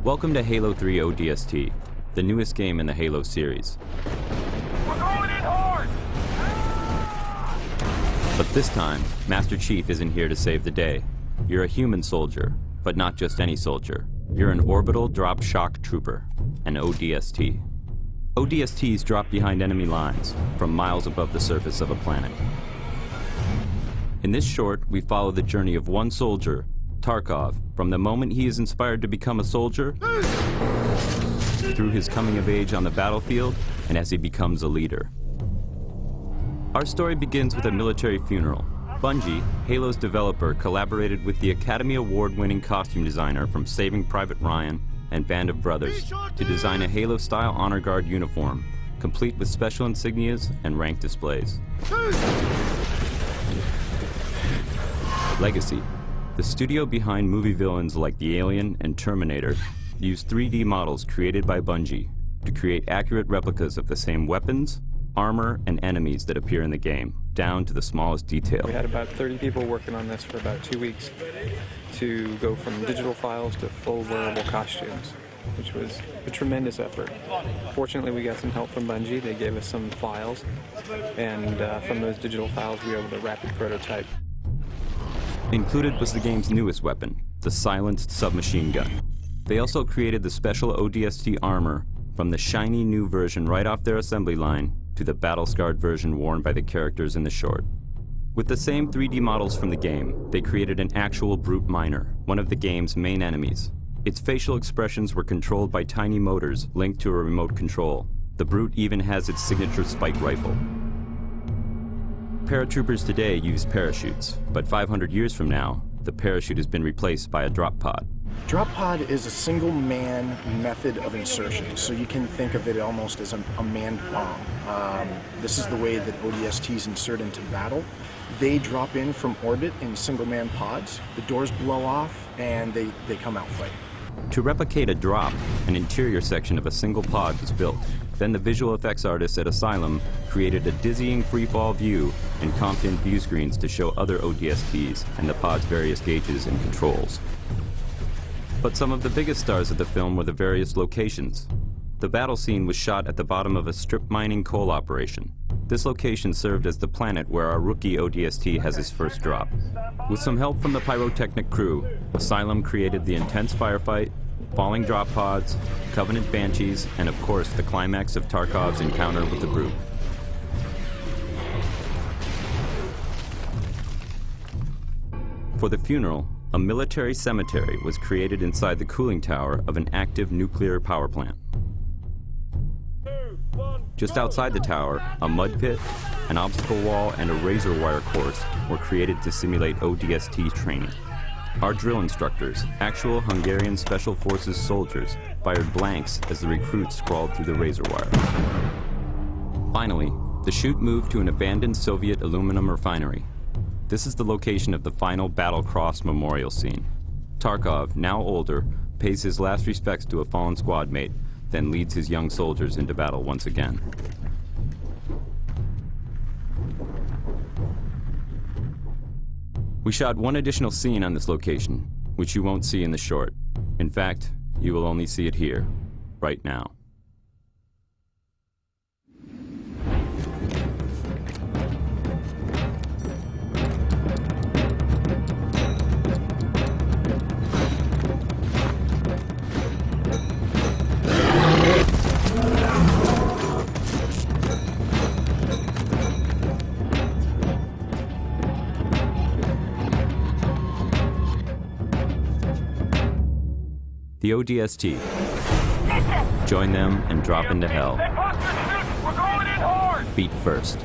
Welcome to Halo 3 ODST, the newest game in the Halo series. We're going in hard! But this time, Master Chief isn't here to save the day. You're a human soldier, but not just any soldier. You're an orbital drop shock trooper, an ODST. ODSTs drop behind enemy lines, from miles above the surface of a planet. In this short, we follow the journey of one soldier, Tarkov, from the moment he is inspired to become a soldier, through his coming of age on the battlefield, and as he becomes a leader. Our story begins with a military funeral. Bungie, Halo's developer, collaborated with the Academy Award-winning costume designer from Saving Private Ryan and Band of Brothers to design a Halo-style honor guard uniform, complete with special insignias and rank displays. Legacy. The studio behind movie villains like The Alien and Terminator used 3D models created by Bungie to create accurate replicas of the same weapons, armor, and enemies that appear in the game, down to the smallest detail. We had about 30 people working on this for about 2 weeks to go from digital files to full wearable costumes, which was a tremendous effort. Fortunately, we got some help from Bungie. They gave us some files, and from those digital files, we were able to rapid prototype. Included was the game's newest weapon, the silenced submachine gun. They also created the special ODST armor from the shiny new version right off their assembly line to the battle-scarred version worn by the characters in the short. With the same 3D models from the game, they created an actual brute miner, one of the game's main enemies. Its facial expressions were controlled by tiny motors linked to a remote control. The brute even has its signature spike rifle. Paratroopers today use parachutes, but 500 years from now, the parachute has been replaced by a drop pod. Drop pod is a single-man method of insertion, so you can think of it almost as a manned bomb. This is the way that ODSTs insert into battle. They drop in from orbit in single-man pods, the doors blow off, and they come out fighting. To replicate a drop, an interior section of a single pod was built. Then the visual effects artists at Asylum created a dizzying free-fall view and comped in view screens to show other ODSTs and the pod's various gauges and controls. But some of the biggest stars of the film were the various locations. The battle scene was shot at the bottom of a strip mining coal operation. This location served as the planet where our rookie ODST has his first drop. With some help from the pyrotechnic crew, Asylum created the intense firefight, falling drop pods, Covenant Banshees, and of course the climax of Tarkov's encounter with the Brute. For the funeral, a military cemetery was created inside the cooling tower of an active nuclear power plant. Just outside the tower, a mud pit, an obstacle wall, and a razor wire course were created to simulate ODST training. Our drill instructors, actual Hungarian Special Forces soldiers, fired blanks as the recruits crawled through the razor wire. Finally, the shoot moved to an abandoned Soviet aluminum refinery. This is the location of the final Battle Cross memorial scene. Tarkov, now older, pays his last respects to a fallen squad mate, then leads his young soldiers into battle once again. We shot one additional scene on this location, which you won't see in the short. In fact, you will only see it here, right now. The ODST. Join them and drop into hell. We're going in hard! Feet first.